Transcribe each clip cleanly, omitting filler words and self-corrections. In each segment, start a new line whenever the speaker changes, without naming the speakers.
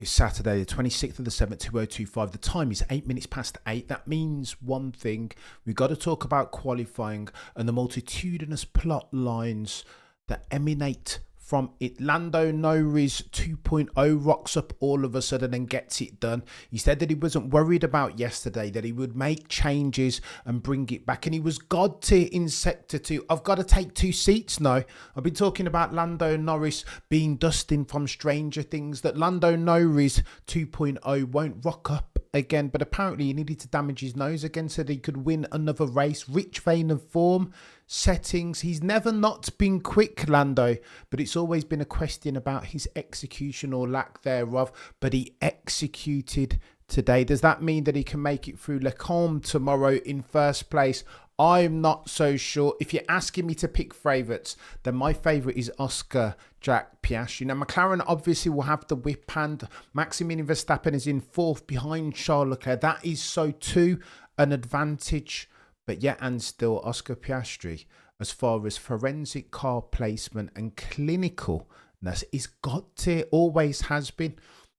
It's Saturday, the 26th of the 7th, 2025. The time is 8 minutes past 8. That means one thing. We've got to talk about qualifying and the multitudinous plot lines that emanate from it. Lando Norris 2.0 rocks up all of a sudden and gets it done. He said that he wasn't worried about yesterday, that he would make changes and bring it back. And he was God tier in Sector 2. I've got to take 2 seats now. I've been talking about Lando Norris being Dustin from Stranger Things, that Lando Norris 2.0 won't rock up again, but apparently he needed to damage his nose again so that he could win another race. Rich vein of form, settings. He's never not been quick, Lando, but it's always been a question about his execution or lack thereof. But he executed today. Does that mean that he can make it through Le Combe tomorrow in first place? I'm not so sure. If you're asking me to pick favourites, then my favourite is Oscar Jack Piastri. Now, McLaren obviously will have the whip hand. Maximilian Verstappen is in fourth behind Charles Leclerc. That is so too an advantage. But yet and still, Oscar Piastri, as far as forensic car placement and clinicalness, is God tier, always has been.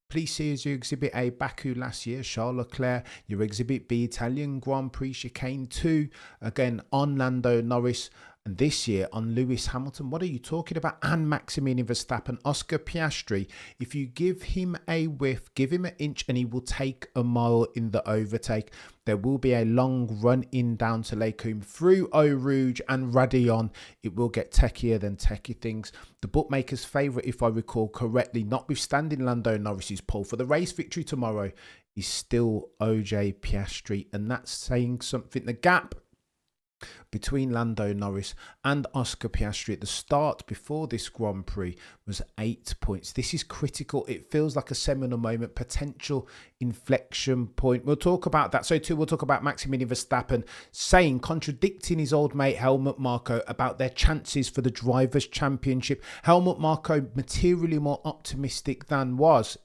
Please see as you Exhibit A, Baku last year, Charles Leclerc, your Exhibit B, Italian Grand Prix Chicane 2, again on Lando Norris, and this year on Lewis Hamilton. What are you talking about? And Maximilian Verstappen, Oscar Piastri. If you give him a whiff, give him an inch, and he will take a mile in the overtake. There will be a long run in down to Les Combes through Eau Rouge and Radillon. It will get techier than techie things. The bookmaker's favourite, if I recall correctly, notwithstanding Lando Norris's pole for the race victory tomorrow, is still OJ Piastri, and that's saying something. The gap between Lando Norris and Oscar Piastri at the start before this Grand Prix was 8 points. This is critical. It feels like a seminal moment, potential inflection point. We'll talk about that. So too, we'll talk about Maximilian Verstappen contradicting his old mate HELMUT MARKO about their chances for the Drivers' Championship. HELMUT MARKO, materially more optimistic than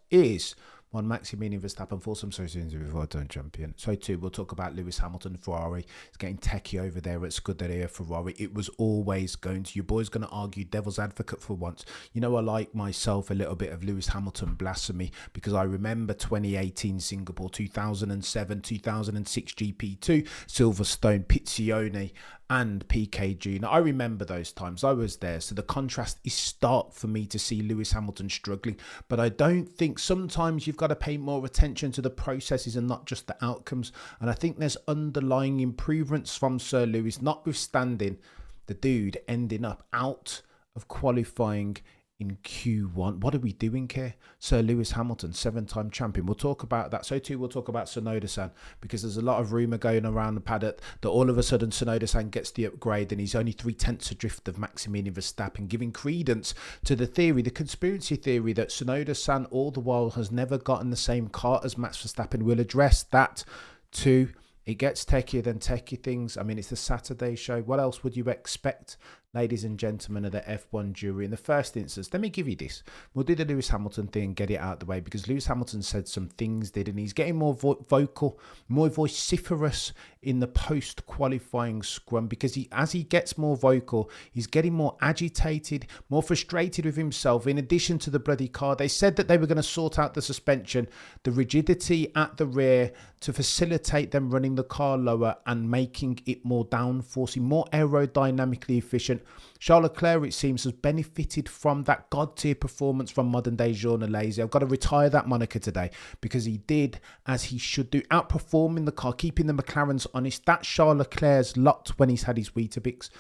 is one Maximilian Verstappen for some seasons before I turn champion. So too, we'll talk about Lewis Hamilton, Ferrari. It's getting techie over there at Scuderia Ferrari. It was always going to. Your boy's going to argue devil's advocate for once. You know, I like myself a little bit of Lewis Hamilton blasphemy because I remember 2018 Singapore, 2007, 2006 GP2, Silverstone, Pizzioni, and PK Jr. I remember those times. I was there. So the contrast is stark for me to see Lewis Hamilton struggling. But I don't think, sometimes you've got to pay more attention to the processes and not just the outcomes. And I think there's underlying improvements from Sir Lewis, notwithstanding the dude ending up out of qualifying in Q1. What are we doing here? Sir Lewis Hamilton, 7-time champion. We'll talk about that. So too, we'll talk about Tsunoda-san, because there's a lot of rumour going around the paddock that all of a sudden Tsunoda-san gets the upgrade and he's only 3/10 adrift of Maximilian Verstappen, giving credence to the theory, the conspiracy theory, that Tsunoda-san all the while has never gotten the same car as Max Verstappen. We'll address that too. It gets techier than techie things. I mean, it's a Saturday show. What else would you expect, ladies and gentlemen of the F1 jury? In the first instance, let me give you this. We'll do the Lewis Hamilton thing and get it out of the way, because Lewis Hamilton said some things, didn't he? He's getting more vocal, more vociferous in the post-qualifying scrum, because as he gets more vocal, he's getting more agitated, more frustrated with himself. In addition to the bloody car, they said that they were going to sort out the suspension, the rigidity at the rear, to facilitate them running the car lower and making it more downforcing, more aerodynamically efficient. Charles Leclerc, it seems, has benefited from that god-tier performance from modern-day Jean Alesi. I've got to retire that moniker today, because he did as he should do, outperforming the car, keeping the McLarens honest. That's Charles Leclerc's lot when he's had his Weetabix.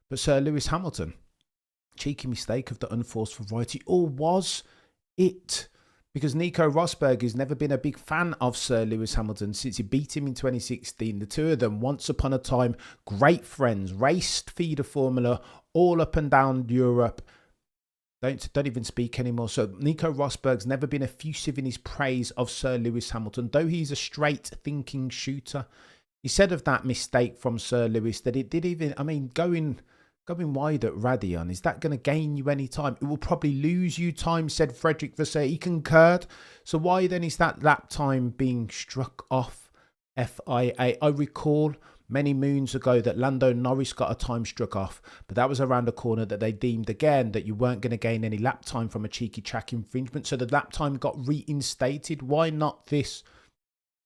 But Sir Lewis Hamilton, cheeky mistake of the unforced variety, or was it? Because Nico Rosberg has never been a big fan of Sir Lewis Hamilton since he beat him in 2016. The two of them, once upon a time, great friends, raced feeder formula all up and down Europe. Don't even speak anymore. So Nico Rosberg's never been effusive in his praise of Sir Lewis Hamilton, though he's a straight thinking shooter. He said of that mistake from Sir Lewis that it did even, I mean, going wide at Radillon, is that going to gain you any time? It will probably lose you time, said Frederick Vasseur. He concurred. So why then is that lap time being struck off FIA? I recall many moons ago that Lando Norris got a time struck off, but that was around a corner that they deemed again that you weren't going to gain any lap time from a cheeky track infringement, so the lap time got reinstated. Why not this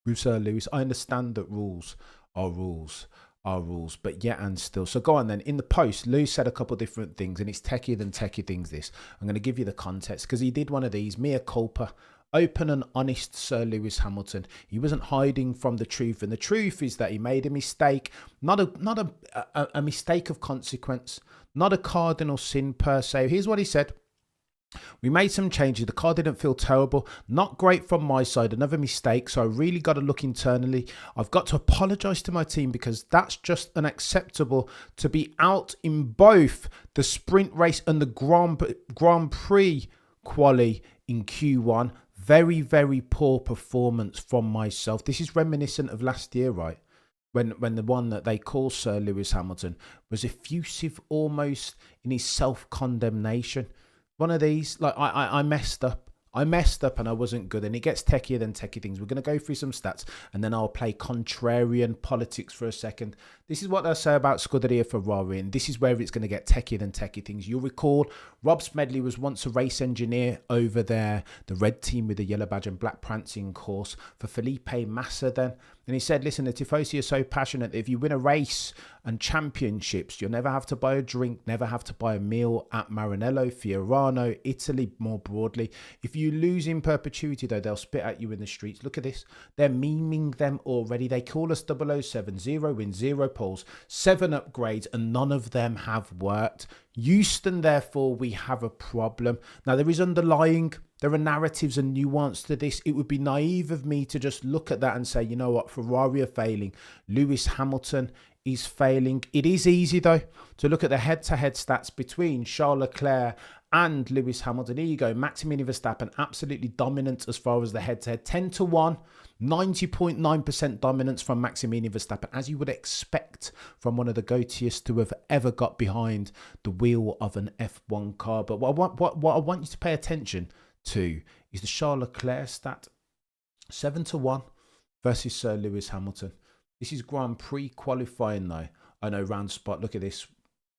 with Sir Lewis? I understand that rules are rules are rules, but yet and still. So go on then. In the post, Lewis said a couple of different things, and it's techier than techie things this. I'm going to give you the context because he did one of these, mea culpa. Open and honest Sir Lewis Hamilton. He wasn't hiding from the truth, and the truth is that he made a mistake, not a mistake of consequence, not a cardinal sin per se. Here's what he said. We made some changes. The car didn't feel terrible. Not great from my side. Another mistake. So I really got to look internally. I've got to apologise to my team because that's just unacceptable to be out in both the sprint race and the Grand Prix quali in Q1. Very, very poor performance from myself. This is reminiscent of last year, right? When the one that they call Sir Lewis Hamilton was effusive almost in his self-condemnation. One of these, like I messed up. I messed up and I wasn't good. And it gets techier than techie things. We're going to go through some stats and then I'll play contrarian politics for a second. This is what they'll say about Scuderia Ferrari, and this is where it's going to get techier than techie things. You'll recall Rob Smedley was once a race engineer over there, the red team with the yellow badge and black prancing course for Felipe Massa then. And he said, listen, the Tifosi are so passionate that if you win a race and championships, you'll never have to buy a drink, never have to buy a meal at Maranello, Fiorano, Italy more broadly. If you lose in perpetuity, though, they'll spit at you in the streets. Look at this. They're memeing them already. They call us 007, 0 wins, 0 poles, 7 upgrades, and none of them have worked. Euston, therefore, we have a problem. Now, there are narratives and nuance to this. It would be naive of me to just look at that and say, you know what, Ferrari are failing. Lewis Hamilton is failing. It is easy, though, to look at the head-to-head stats between Charles Leclerc and Lewis Hamilton. Here you go. Maximilian Verstappen, absolutely dominant as far as the head-to-head. 10-1, 90.9% dominance from Maximilian Verstappen, as you would expect from one of the goatiest to have ever got behind the wheel of an F1 car. But what I want you to pay attention to is the Charles Leclerc stat. 7-1 versus Sir Lewis Hamilton. This is Grand Prix qualifying though. I know round spot. Look at this.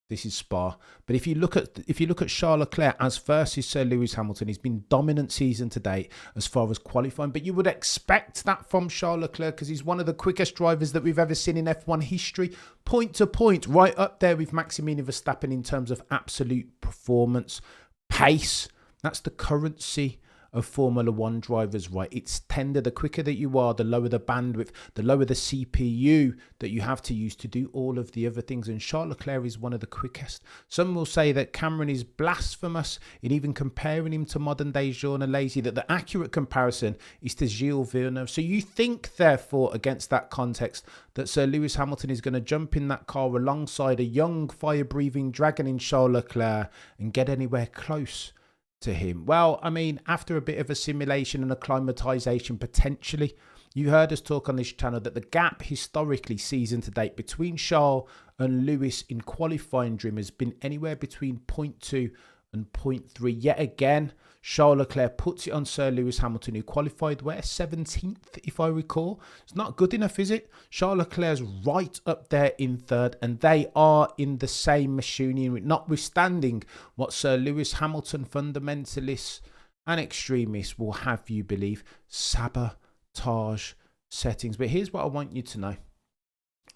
This is Spa. But if you look at Charles Leclerc as versus Sir Lewis Hamilton, he's been dominant season to date as far as qualifying. But you would expect that from Charles Leclerc because he's one of the quickest drivers that we've ever seen in F1 history. Point to point, right up there with Maximilian Verstappen in terms of absolute performance, pace. That's the currency of Formula One drivers, right? It's tender. The quicker that you are, the lower the bandwidth, the lower the CPU that you have to use to do all of the other things. And Charles Leclerc is one of the quickest. Some will say that Cameron is blasphemous in even comparing him to modern day Jean Alesi, that the accurate comparison is to Gilles Villeneuve. So you think, therefore, against that context, that Sir Lewis Hamilton is going to jump in that car alongside a young, fire-breathing dragon in Charles Leclerc and get anywhere close to him? Well, I mean, after a bit of a simulation and acclimatization, potentially. You heard us talk on this channel that the gap historically season to date between Charles and Lewis in qualifying trim has been anywhere between 0.2 and 0.3. Yet again, Charles Leclerc puts it on Sir Lewis Hamilton, who qualified where? 17th, if I recall. It's not good enough, is it? Charles Leclerc's right up there in third, and they are in the same machinery, notwithstanding what Sir Lewis Hamilton fundamentalists and extremists will have you believe. Sabotage settings. But here's what I want you to know.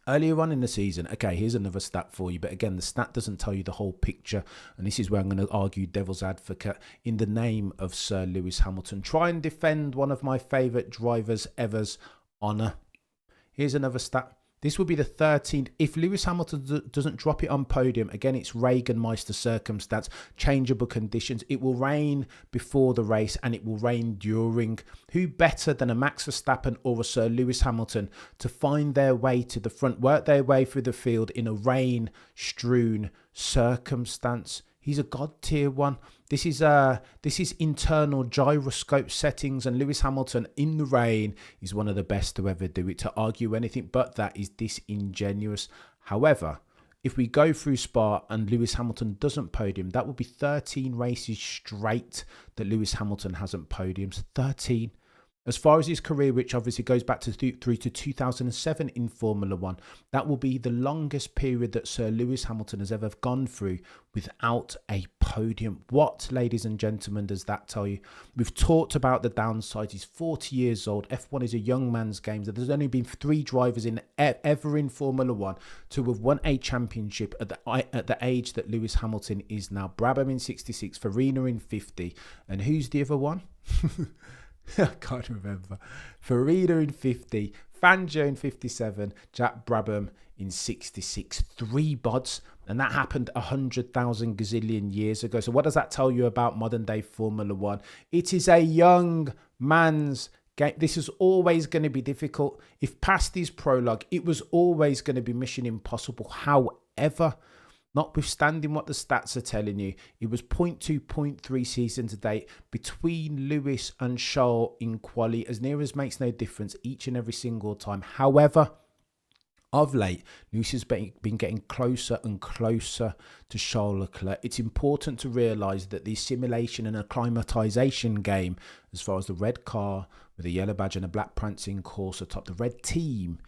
Earlier on in the season, okay, here's another stat for you. But again, the stat doesn't tell you the whole picture. And this is where I'm going to argue devil's advocate in the name of Sir Lewis Hamilton. Try and defend one of my favourite drivers ever's honour. Here's another stat. This will be the 13th. If Lewis Hamilton doesn't drop it on podium, again, it's Regenmeister circumstance, changeable conditions. It will rain before the race and it will rain during. Who better than a Max Verstappen or a Sir Lewis Hamilton to find their way to the front, work their way through the field in a rain-strewn circumstance? He's a god tier one. This is internal gyroscope settings, and Lewis Hamilton in the rain is one of the best to ever do it. To argue anything but that is disingenuous. However, if we go through Spa and Lewis Hamilton doesn't podium, that will be 13 races straight that Lewis Hamilton hasn't podiums. 13. As far as his career, which obviously goes back to through to 2007 in Formula One, that will be the longest period that Sir Lewis Hamilton has ever gone through without a podium. What, ladies and gentlemen, does that tell you? We've talked about the downside. He's 40 years old. F1 is a young man's game. There's only been 3 drivers ever in Formula One to have won a championship at the age that Lewis Hamilton is now. Brabham in 66, Farina in 50, and who's the other one? I can't remember. Farina in 50, Fangio in 57, Jack Brabham in 66. 3 bods, and that happened 100,000 gazillion years ago. So what does that tell you about modern day Formula One? It is a young man's game. This is always going to be difficult. If past his prologue, it was always going to be mission impossible. However, notwithstanding what the stats are telling you, it was 0.2, 0.3 season to date between Lewis and Charles in quali, as near as makes no difference each and every single time. However, of late, Lewis has been getting closer and closer to Charles Leclerc. It's important to realise that the simulation and acclimatisation game, as far as the red car with a yellow badge and a black prancing course atop the red team,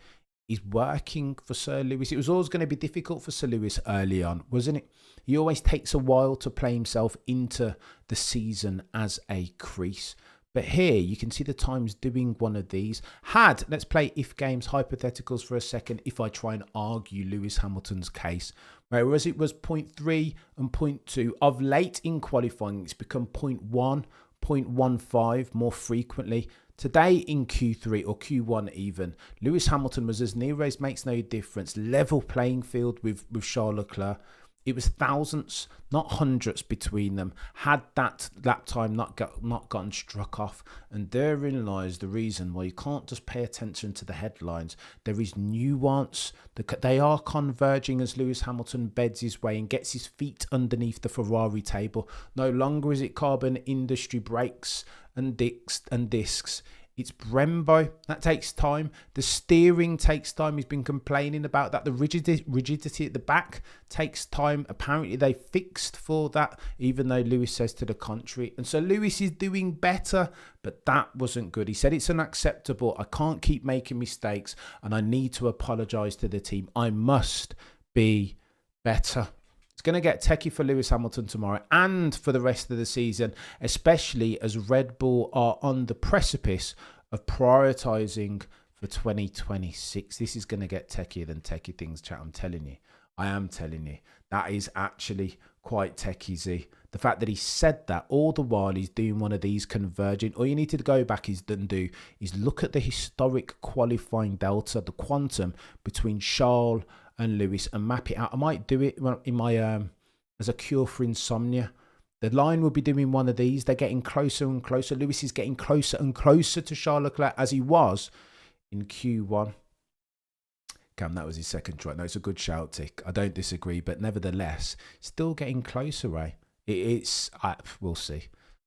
is working for Sir Lewis. It was always going to be difficult for Sir Lewis early on, wasn't it? He always takes a while to play himself into the season as a crease. But here you can see the times doing one of these. Let's play if games hypotheticals for a second, if I try and argue Lewis Hamilton's case. Whereas it was 0.3 and 0.2 of late in qualifying, it's become 0.1, 0.15 more frequently. Today in Q3 or Q1 even, Lewis Hamilton was as near as makes no difference. Level playing field with Charles Leclerc. It was thousandths, not hundredths between them. Had that lap time not gotten struck off. And therein lies the reason why you can't just pay attention to the headlines. There is nuance. They are converging as Lewis Hamilton beds his way and gets his feet underneath the Ferrari table. No longer is it carbon industry brakes and discs. It's Brembo. That takes time. The steering takes time. He's been complaining about that. The rigidity at the back takes time. Apparently they fixed for that, even though Lewis says to the contrary. And so Lewis is doing better, but that wasn't good. He said it's unacceptable. I can't keep making mistakes and I need to apologise to the team. I must be better. It's going to get techie for Lewis Hamilton tomorrow and for the rest of the season, especially as Red Bull are on the precipice of prioritising for 2026. This is going to get techier than techie things, chat. I'm telling you. I am telling you. That is actually quite techie-y. The fact that he said that all the while he's doing one of these converging. All you need to go back is look at the historic qualifying delta, the quantum between Charles and Lewis, and map it out. I might do it in my as a cure for insomnia. The line will be doing one of these. They're getting closer and closer. Lewis is getting closer and closer to Charles Leclerc as he was in Q1. Cam, that was his second try. No, it's a good shout, Tick. I don't disagree, but nevertheless, still getting closer, Ray. We'll see.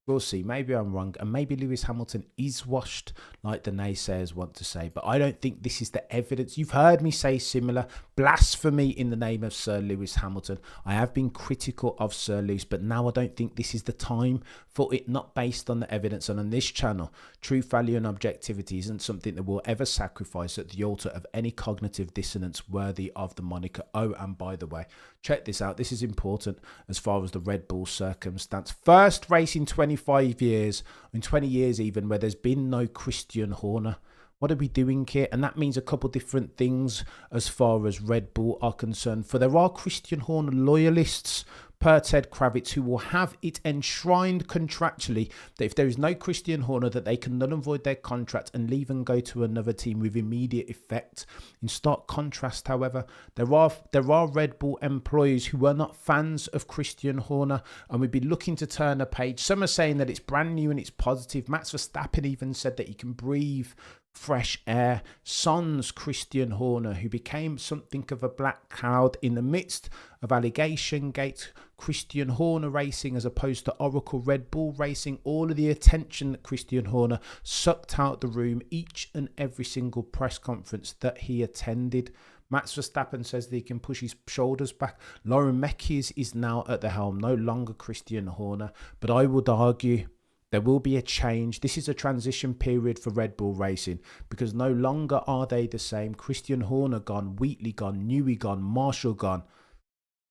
We'll see. Maybe I'm wrong. And maybe Lewis Hamilton is washed, like the naysayers want to say. But I don't think this is the evidence. You've heard me say similar. Blasphemy in the name of Sir Lewis Hamilton. I have been critical of Sir Lewis, but now I don't think this is the time for it, not based on the evidence. And on this channel, truth, value and objectivity isn't something that we'll ever sacrifice at the altar of any cognitive dissonance worthy of the moniker. Oh, and by the way, check this out. This is important as far as the Red Bull circumstance. First race in 25 years, in 20 years even, where there's been no Christian Horner. What are we doing here? And that means a couple different things as far as Red Bull are concerned. For there are Christian Horner loyalists per Ted Kravitz who will have it enshrined contractually that if there is no Christian Horner, that they can null and void their contract and leave and go to another team with immediate effect. In stark contrast, however, there are Red Bull employees who are not fans of Christian Horner and would be looking to turn a page. Some are saying that it's brand new and it's positive. Max Verstappen even said that he can breathe fresh air. Sons Christian Horner, who became something of a black cloud in the midst of allegation gate, Christian Horner racing as opposed to Oracle Red Bull racing, all of the attention that Christian Horner sucked out the room each and every single press conference that he attended. Max Verstappen says that he can push his shoulders back. Lauren Mekies is now at the helm, no longer Christian Horner. But I would argue There will be a change. This is a transition period for Red Bull Racing because no longer are they the same. Christian Horner gone, Wheatley gone, Newey gone, Marshall gone,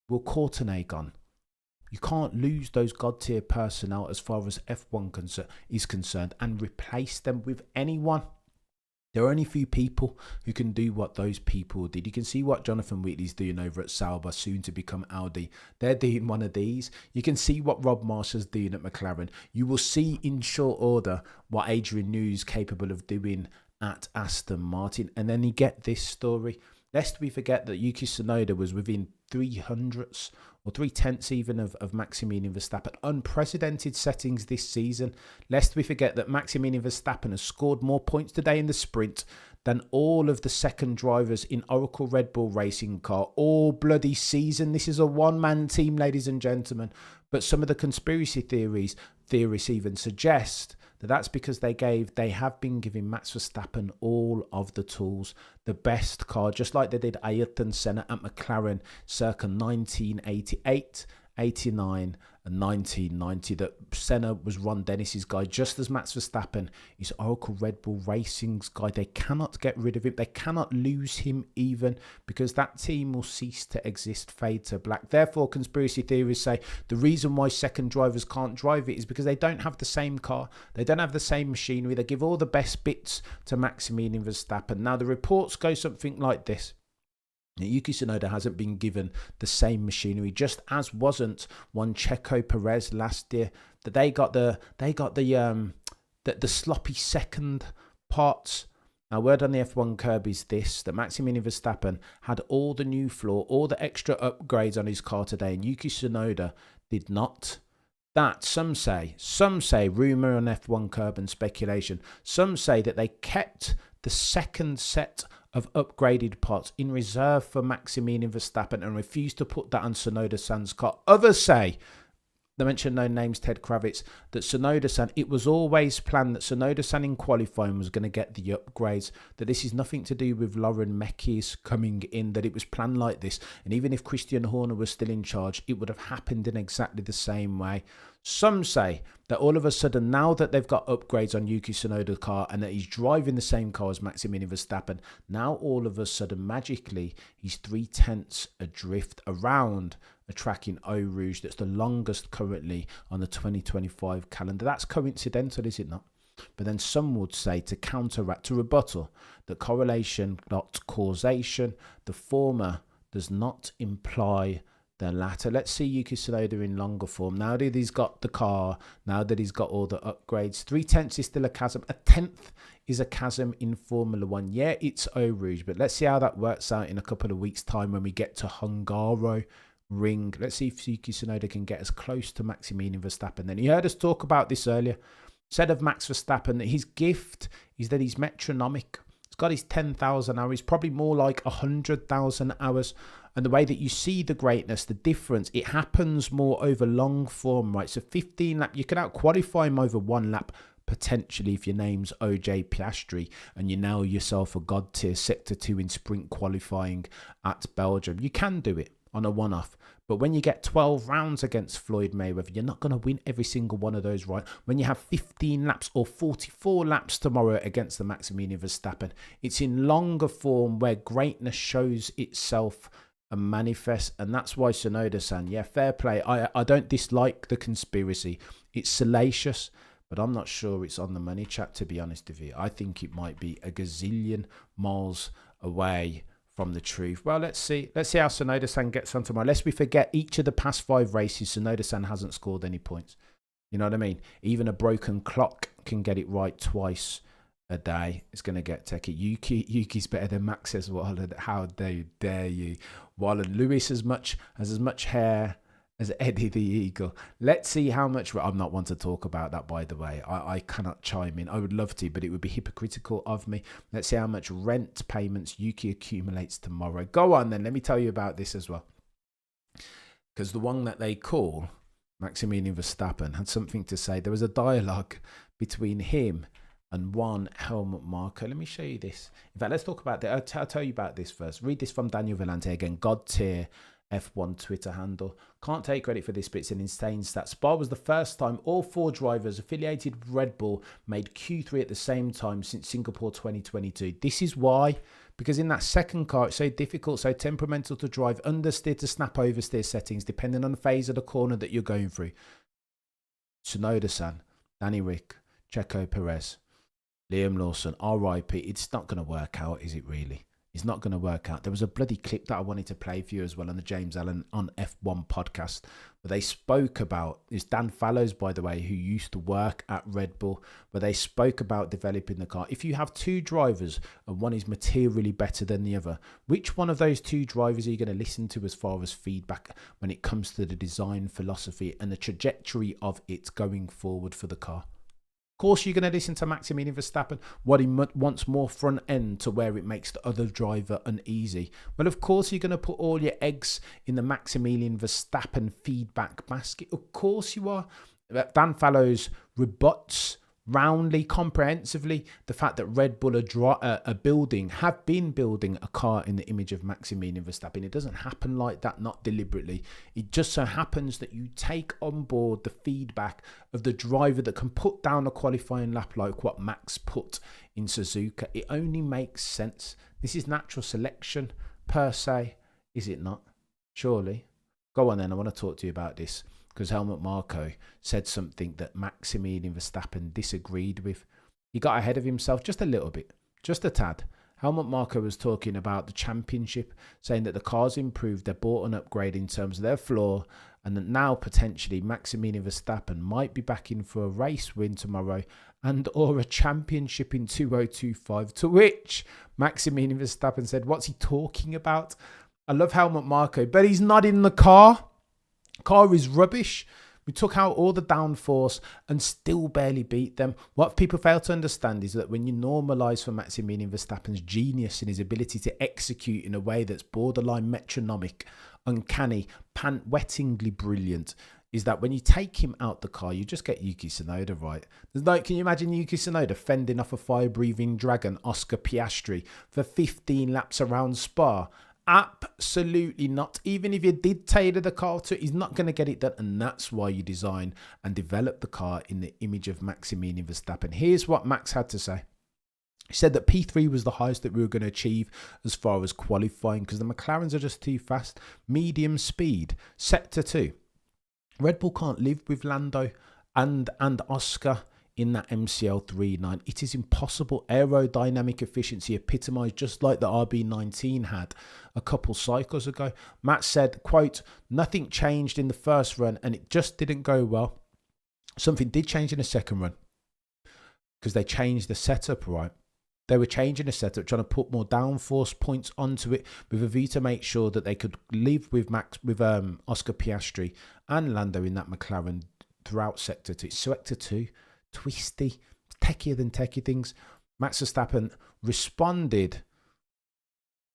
Will Courtenay gone. You can't lose those god tier personnel as far as F1 is concerned and replace them with anyone. There are only few people who can do what those people did. You can see what Jonathan Wheatley's doing over at Sauber, soon to become Audi. They're doing one of these. You can see what Rob Marshall's doing at McLaren. You will see in short order what Adrian Newey's capable of doing at Aston Martin. And then you get this story. Lest we forget that Yuki Tsunoda was within 300ths or 3/10ths even of Maximilian Verstappen. Unprecedented settings this season. Lest we forget that Maximilian Verstappen has scored more points today in the sprint than all of the second drivers in Oracle Red Bull Racing Car all bloody season. This is a one-man team, ladies and gentlemen. But some of the conspiracy theorists even suggest that that's because they have been giving Max Verstappen all of the tools, the best car, just like they did Ayrton Senna at McLaren circa 1988, 89 and 1990, that Senna was Ron Dennis's guy, just as Max Verstappen is Oracle Red Bull Racing's guy. They cannot get rid of him. They cannot lose him even, because that team will cease to exist, fade to black. Therefore, conspiracy theories say the reason why second drivers can't drive it is because they don't have the same car. They don't have the same machinery. They give all the best bits to Maximilian Verstappen. Now, the reports go something like this. Yuki Tsunoda hasn't been given the same machinery, just as wasn't one Checo Perez last year. That they got the sloppy second parts. Now, word on the F1 curb is this: that Maximilian Verstappen had all the new floor, all the extra upgrades on his car today, and Yuki Tsunoda did not. That some say, rumour on F1 curb and speculation, some say that they kept the second set of upgraded parts in reserve for Maximilian Verstappen and refused to put that on Tsunoda-san's car. Others say, they mentioned no names, Ted Kravitz, that Tsunoda-san, it was always planned that Tsunoda-san in qualifying was going to get the upgrades, that this is nothing to do with Lauren Mekies coming in, that it was planned like this. And even if Christian Horner was still in charge, it would have happened in exactly the same way. Some say that all of a sudden, now that they've got upgrades on Yuki Tsunoda's car and that he's driving the same car as Maximilian Verstappen, now all of a sudden, magically, he's 3/10ths adrift around a track in Eau Rouge that's the longest currently on the 2025 calendar. That's coincidental, is it not? But then some would say, to counteract, to rebuttal, that correlation, not causation, the former does not imply the latter. Let's see Yuki Tsunoda in longer form. Now that he's got the car, now that he's got all the upgrades, 3/10ths is still a chasm. A 10th is a chasm in Formula One. Yeah, it's Eau Rouge, but let's see how that works out in a couple of weeks' time when we get to Hungaro Ring. Let's see if Yuki Tsunoda can get as close to Maximilian Verstappen. Then you heard us talk about this earlier. Said of Max Verstappen that his gift is that he's metronomic. He's got his 10,000 hours, probably more like 100,000 hours. And the way that you see the greatness, the difference, it happens more over long form, right? So 15 lap, you can out qualify him over one lap, potentially, if your name's OJ Piastri and you nail yourself a god tier sector 2 in sprint qualifying at Belgium. You can do it on a one-off. But when you get 12 rounds against Floyd Mayweather, you're not going to win every single one of those, right? When you have 15 laps or 44 laps tomorrow against the Maximilian Verstappen, it's in longer form where greatness shows itself and manifests. And that's why Tsunoda-san, yeah, fair play. I don't dislike the conspiracy. It's salacious, but I'm not sure it's on the money, chat, to be honest with you. I think it might be a gazillion miles away from the truth. Well, let's see how Tsunoda-san gets on tomorrow. Lest we forget, each of the past 5 races, Tsunoda-san hasn't scored any points. You know what I mean? Even a broken clock can get it right twice a day. It's going to get techie. Yuki's better than Max as well. How dare you? Wallen Lewis has as much hair as Eddie the Eagle. Let's see how much. I'm not one to talk about that, by the way. I cannot chime in. I would love to, but it would be hypocritical of me. Let's see how much rent payments Yuki accumulates tomorrow. Go on then. Let me tell you about this as well. Because the one that they call Maximilian Verstappen had something to say. There was a dialogue between him and one HELMUT MARKO. Let me show you this. In fact, let's talk about that. I'll tell you about this first. Read this from Daniel Vellante again. God tier F1 Twitter handle. Can't take credit for this, but it's an insane stat. Spa was the first time all 4 drivers affiliated with Red Bull made Q3 at the same time since Singapore 2022. This is why, because in that second car, it's so difficult, so temperamental to drive, understeer to snap oversteer settings, depending on the phase of the corner that you're going through. Tsunoda-san, Danny Rick, Checo Perez, Liam Lawson, RIP. It's not going to work out, is it really? It's not going to work out. There was a bloody clip that I wanted to play for you as well on the James Allen on F1 podcast, where they spoke about, it's Dan Fallows, by the way, who used to work at Red Bull, where they spoke about developing the car. If you have 2 drivers and one is materially better than the other, which one of those 2 drivers are you going to listen to as far as feedback when it comes to the design philosophy and the trajectory of it going forward for the car? Of course, you're going to listen to Maximilian Verstappen, what he wants more front end to where it makes the other driver uneasy. Well, of course, you're going to put all your eggs in the Maximilian Verstappen feedback basket. Of course you are. Dan Fallows rebuts roundly, comprehensively, the fact that Red Bull have been building a car in the image of Maximilian Verstappen. It doesn't happen like that, not deliberately. It just so happens that you take on board the feedback of the driver that can put down a qualifying lap like what Max put in Suzuka. It only makes sense. This is natural selection per se, is it not? Surely. Go on then, I want to talk to you about this, because HELMUT MARKO said something that Maximilian Verstappen disagreed with. He got ahead of himself just a little bit, just a tad. HELMUT MARKO was talking about the championship, saying that the car's improved, they bought an upgrade in terms of their floor, and that now potentially Maximilian Verstappen might be back in for a race win tomorrow and or a championship in 2025, to which Maximilian Verstappen said, what's he talking about? I love HELMUT MARKO, but he's not in the car. Car is rubbish. We took out all the downforce and still barely beat them. What people fail to understand is that when you normalise for Maximilian Verstappen's genius and his ability to execute in a way that's borderline metronomic, uncanny, pant-wettingly brilliant, is that when you take him out the car, you just get Yuki Tsunoda, right? There's like, can you imagine Yuki Tsunoda fending off a fire-breathing dragon, Oscar Piastri, for 15 laps around Spa? Absolutely not. Even if you did tailor the car to it, he's not going to get it done. And that's why you design and develop the car in the image of Maximilian Verstappen. Here's what Max had to say. He said that P3 was the highest that we were going to achieve as far as qualifying because the McLarens are just too fast. Medium speed. Sector 2. Red Bull can't live with Lando and Oscar in that MCL 3.9. It is impossible. Aerodynamic efficiency epitomised just like the RB19 had a couple cycles ago. Matt said, quote, nothing changed in the first run and it just didn't go well. Something did change in the second run because they changed the setup, right? They were changing the setup, trying to put more downforce points onto it with a view to make sure that they could live with Oscar Piastri and Lando in that McLaren throughout Sector 2. Sector 2, twisty, techier than techie things. Max Verstappen responded,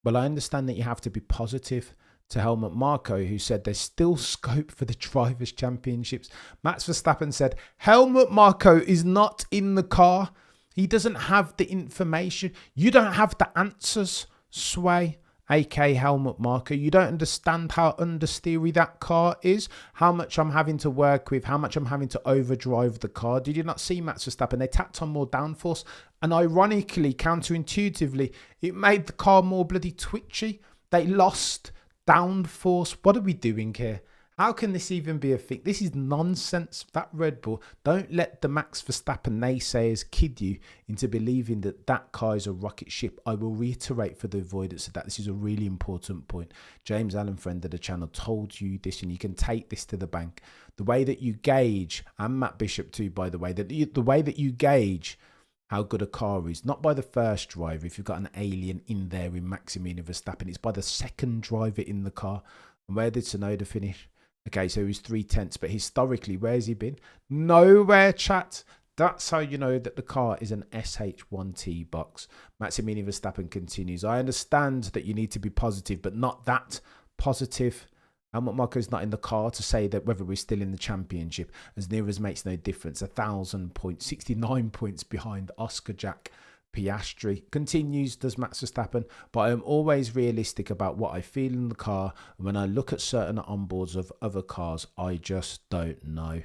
well, I understand that you have to be positive, to HELMUT MARKO, who said there's still scope for the Drivers' Championships. Max Verstappen said, HELMUT MARKO is not in the car. He doesn't have the information. You don't have the answers, Sway, aka HELMUT MARKO. You don't understand how understeery that car is, how much I'm having to work with, how much I'm having to overdrive the car. Did you not see Max Verstappen? They tapped on more downforce. And ironically, counterintuitively, it made the car more bloody twitchy. They lost downforce. What are we doing here? How can this even be a thing? This is nonsense. That Red Bull, don't let the Max Verstappen naysayers kid you into believing that that car is a rocket ship. I will reiterate for the avoidance of that. This is a really important point. James Allen, friend of the channel, told you this, and you can take this to the bank. The way that you gauge, and Matt Bishop too, by the way, the way that you gauge how good a car is, not by the first driver, if you've got an alien in there in Maximilian Verstappen, it's by the second driver in the car. And where did Tsunoda finish? Okay, so he was 3/10, but historically, where's he been? Nowhere, chat. That's how you know that the car is an SH1T box. Maximilian Verstappen continues. I understand that you need to be positive, but not that positive. HELMUT MARKO is not in the car to say that whether we're still in the championship, as near as makes no difference. 1,000 points, 69 points behind Oscar Jack. Piastri. Continues, does Max Verstappen, but I am always realistic about what I feel in the car. And when I look at certain onboards of other cars, I just don't know.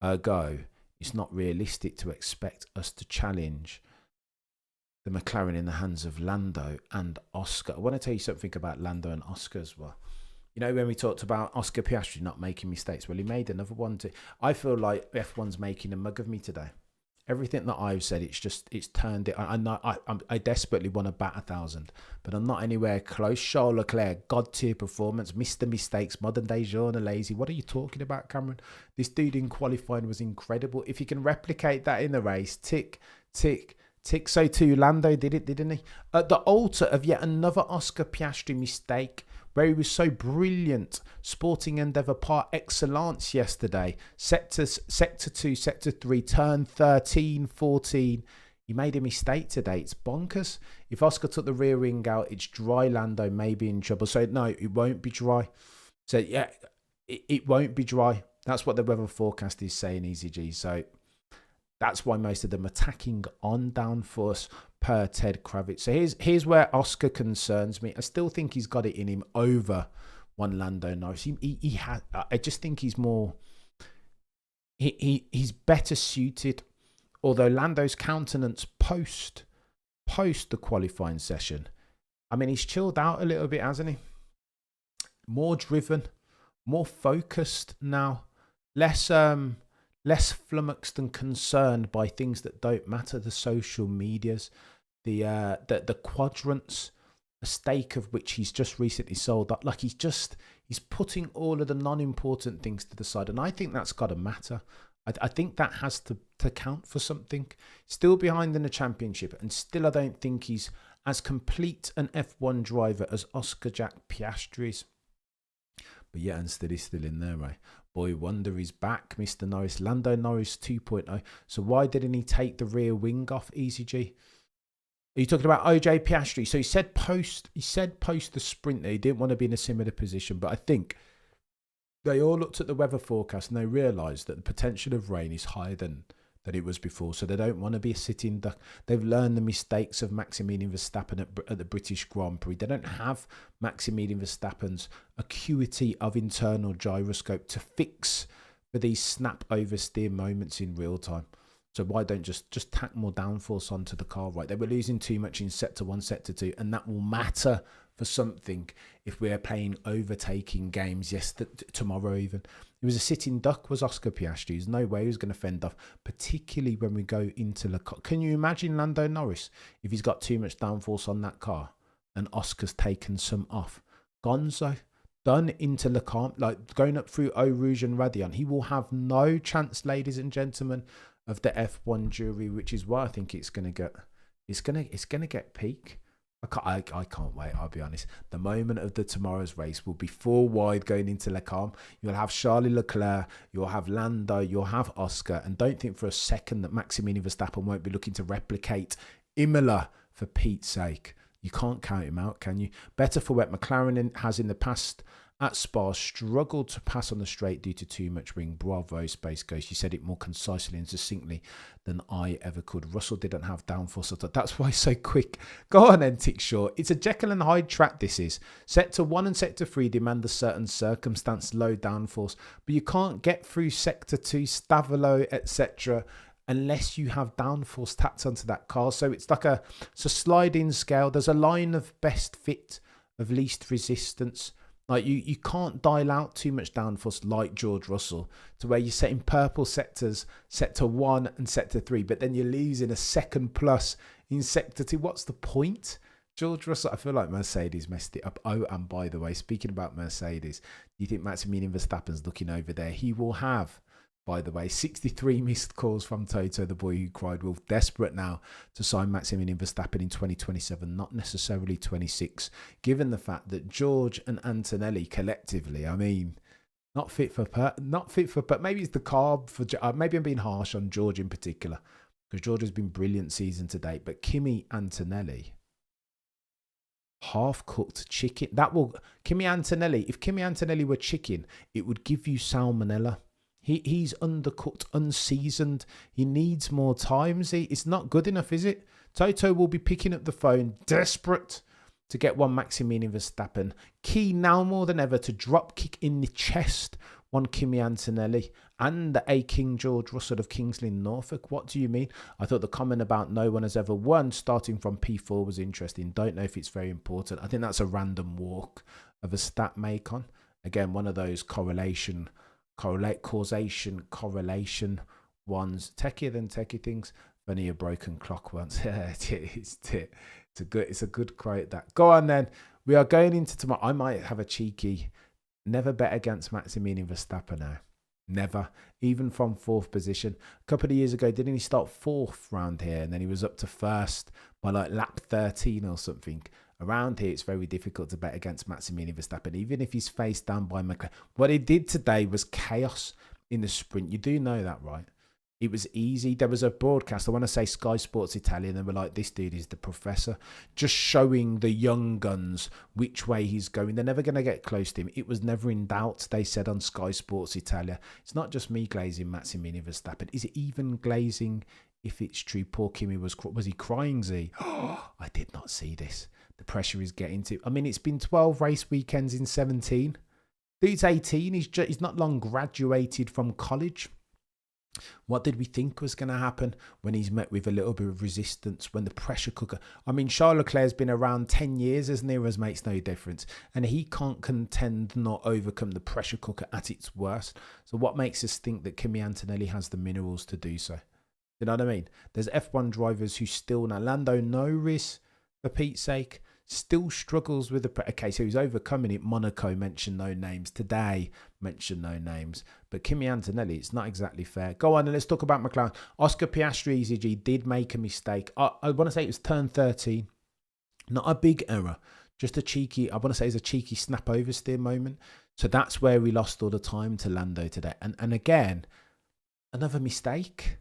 Ergo, it's not realistic to expect us to challenge the McLaren in the hands of Lando and Oscar. I want to tell you something about Lando and Oscar as well. You know, when we talked about Oscar Piastri not making mistakes, well, he made another one too. I feel like F1's making a mug of me today. Everything that I've said, it's turned it. I desperately want to bat 1,000, but I'm not anywhere close. Charles Leclerc, god tier performance, Mr. Mistakes, modern day Jean Lazy. What are you talking about, Cameron? This dude in qualifying was incredible. If you can replicate that in the race, tick, tick, tick. So too, Lando did it, didn't he? At the altar of yet another Oscar Piastri mistake, where he was so brilliant, sporting endeavour par excellence yesterday. Sector 2, Sector 3, turn 13, 14. He made a mistake today. It's bonkers. If Oscar took the rear wing out, it's dry. Lando may be in trouble. So no, it won't be dry. So yeah, it won't be dry. That's what the weather forecast is saying, EasyG. So that's why most of them attacking on downforce per Ted Kravitz. So here's where Oscar concerns me. I still think he's got it in him over one Lando Norris. He has. I just think he's more. He's better suited. Although Lando's countenance post the qualifying session, I mean, he's chilled out a little bit, hasn't he? More driven, more focused now, less flummoxed and concerned by things that don't matter. The social medias, the quadrants, a stake of which he's just recently sold up. Like he's putting all of the non-important things to the side, and I think that's got to matter. I think that has to count for something. Still behind in the championship, and still I don't think he's as complete an F1 driver as Oscar Jack Piastri is. But yeah, and still he's still in there, right? Boy wonder is back, Mr. Norris. Lando Norris 2.0. So why didn't he take the rear wing off, EasyG? Are you talking about OJ Piastri? So he said post the sprint that he didn't want to be in a similar position, but I think they all looked at the weather forecast and they realised that the potential of rain is higher than it was before. So they don't want to be a sitting duck. They've learned the mistakes of Maximilian Verstappen at the British Grand Prix. They don't have Maximilian Verstappen's acuity of internal gyroscope to fix for these snap oversteer moments in real time. So why don't just tack more downforce onto the car, right? They were losing too much in Sector 1, Sector 2, and that will matter for something if we're playing overtaking games, tomorrow even. It was a sitting duck, was Oscar Piastri. There's no way he was going to fend off, particularly when we go into Le Mans. Can you imagine Lando Norris if he's got too much downforce on that car and Oscar's taken some off? Gonzo, done into Le Mans, like going up through Eau Rouge and Radion. He will have no chance, ladies and gentlemen, of the F1 jury, which is why I think it's going to get peak. I can't wait, I'll be honest. The moment of tomorrow's race will be four wide going into Le Mans. You'll have Charles Leclerc, you'll have Lando, you'll have Oscar, and don't think for a second that Maximilian Verstappen won't be looking to replicate Imola, for Pete's sake. You can't count him out, can you? Better for what McLaren has in the past at Spa struggled to pass on the straight due to too much wing. Bravo, Space Ghost. You said it more concisely and succinctly than I ever could. Russell didn't have downforce. That's why he's so quick. Go on then, Tick Short. It's a Jekyll and Hyde track, this is. Sector 1 and Sector 3 demand a certain circumstance, low downforce. But you can't get through Sector 2, Stavolo, etc. unless you have downforce tapped onto that car. So it's like a sliding scale. There's a line of best fit, of least resistance. Like you can't dial out too much downforce like George Russell to where you're setting purple sectors, Sector 1 and Sector 3, but then you're losing a second plus in Sector 2. What's the point? George Russell, I feel like Mercedes messed it up. Oh, and by the way, speaking about Mercedes, do you think Maximilian Verstappen's looking over there? He will have, by the way, 63 missed calls from Toto, the boy who cried wolf, desperate now to sign Maximilian Verstappen in 2027, not necessarily 26, given the fact that George and Antonelli collectively, I mean, not fit for, but maybe it's the carb for, maybe I'm being harsh on George in particular, because George has been brilliant season to date, but Kimi Antonelli, half-cooked chicken, Kimi Antonelli, if Kimi Antonelli were chicken, it would give you salmonella. He's undercooked, unseasoned. He needs more time. See, it's not good enough, is it, Toto will be picking up the phone, desperate to get one Maximilian Verstappen. Key now more than ever to drop kick in the chest one Kimi Antonelli and a King George Russell of Kingsley Norfolk. What do you mean? I thought the comment about no one has ever won starting from P4 was interesting. Don't know if it's very important. I think that's a random walk of a stat macon. Again, one of those causation ones. Techier than techie things. Funny a broken clock once. It's a good quote that. Go on then. We are going into tomorrow. I might have a cheeky never bet against Maximilian Verstappen now. Never. Even from fourth position. A couple of years ago, didn't he start fourth round here? And then he was up to first by like lap 13 or something. Around here, it's very difficult to bet against Maximilian Verstappen, even if he's faced down by McLaren. What he did today was chaos in the sprint. You do know that, right? It was easy. There was a broadcast, I want to say Sky Sports Italia, and they were like, this dude is the professor, just showing the young guns which way he's going. They're never going to get close to him. It was never in doubt, they said on Sky Sports Italia. It's not just me glazing Maximilian Verstappen. Is it even glazing if it's true? Poor Kimi was he crying, Z? Oh, I did not see this. The pressure is getting to. I mean, it's been 12 race weekends in 17. Dude's 18. He's not long graduated from college. What did we think was going to happen when he's met with a little bit of resistance, when the pressure cooker... I mean, Charles Leclerc's been around 10 years, as near as makes no difference. And he can't contend nor overcome the pressure cooker at its worst. So what makes us think that Kimi Antonelli has the minerals to do so? You know what I mean? There's F1 drivers who still... Now, Lando Norris, for Pete's sake, still struggles with the... Okay, so he's overcoming it. Monaco mentioned no names. Today mentioned no names. But Kimi Antonelli, it's not exactly fair. Go on and let's talk about McLaren. Oscar Piastri, EZG, did make a mistake. I want to say it was turn 13. Not a big error. Just a cheeky... I want to say it's a cheeky snap oversteer moment. So that's where we lost all the time to Lando today. And again, another mistake.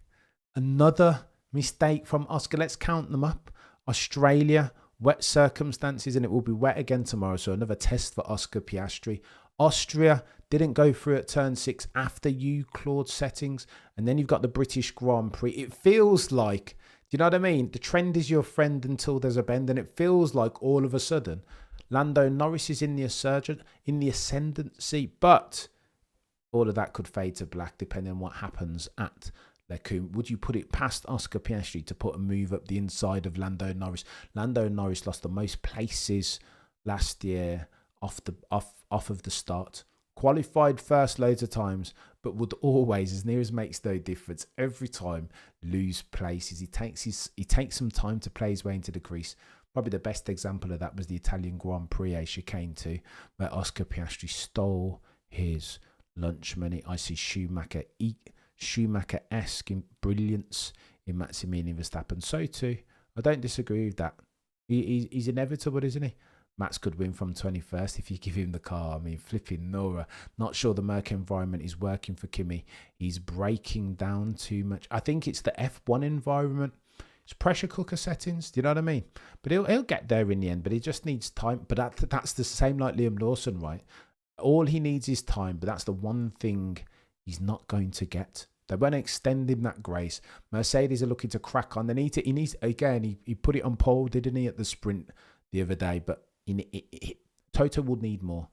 Another mistake from Oscar. Let's count them up. Australia... Wet circumstances, and it will be wet again tomorrow. So another test for Oscar Piastri. Austria didn't go through at turn 6 after Claude settings. And then you've got the British Grand Prix. It feels like, do you know what I mean? The trend is your friend until there's a bend. And it feels like all of a sudden, Lando Norris is in the ascendancy. But all of that could fade to black depending on what happens at would you put it past Oscar Piastri to put a move up the inside of Lando Norris? Lando Norris lost the most places last year off of the start. Qualified first loads of times, but would always, as near as makes no difference, every time lose places. He takes some time to play his way into the crease. Probably the best example of that was the Italian Grand Prix chicane too, where Oscar Piastri stole his lunch money. I see Schumacher-esque in brilliance in Maximilian Verstappen. So too, I don't disagree with that. He's inevitable, isn't he? Max could win from 21st if you give him the car. I mean, flipping Nora. Not sure the Merc environment is working for Kimi. He's breaking down too much. I think it's the F1 environment. It's pressure cooker settings. Do you know what I mean? But he'll get there in the end, but he just needs time. But that's the same like Liam Lawson, right? All he needs is time, but that's the one thing he's not going to get. They won't extend him that grace. Mercedes are looking to crack on. He needs again, he put it on pole, didn't he, at the sprint the other day? But Toto will need more,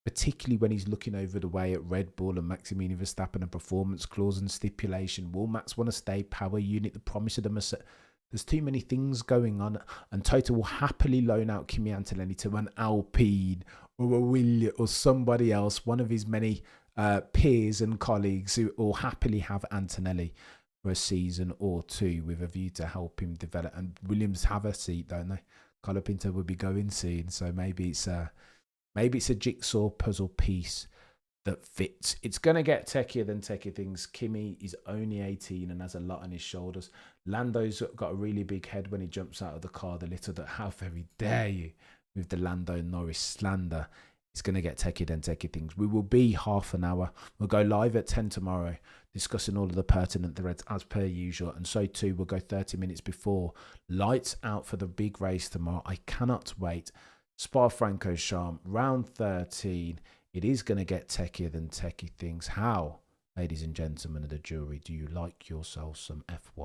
particularly when he's looking over the way at Red Bull and Maximilian Verstappen and performance clause and stipulation. Will Max want to stay power unit? The promise of the Mercedes. There's too many things going on, and Toto will happily loan out Kimi Antonelli to an Alpine or a Williams or somebody else, one of his many peers and colleagues who will happily have Antonelli for a season or two with a view to help him develop. And Williams have a seat, don't they? Colapinto will be going soon, so maybe it's a jigsaw puzzle piece that fits. It's going to get techier than techie things. Kimi is only 18 and has a lot on his shoulders. Lando's got a really big head when he jumps out of the car. The little that, how very dare you with the Lando Norris slander. It's going to get techier than techie things. We will be half an hour. We'll go live at 10 tomorrow, discussing all of the pertinent threads as per usual. And so too, we'll go 30 minutes before. Lights out for the big race tomorrow. I cannot wait. Spa-Francorchamps, round 13. It is going to get techier than techie things. How, ladies and gentlemen of the jury, do you like yourself some F1?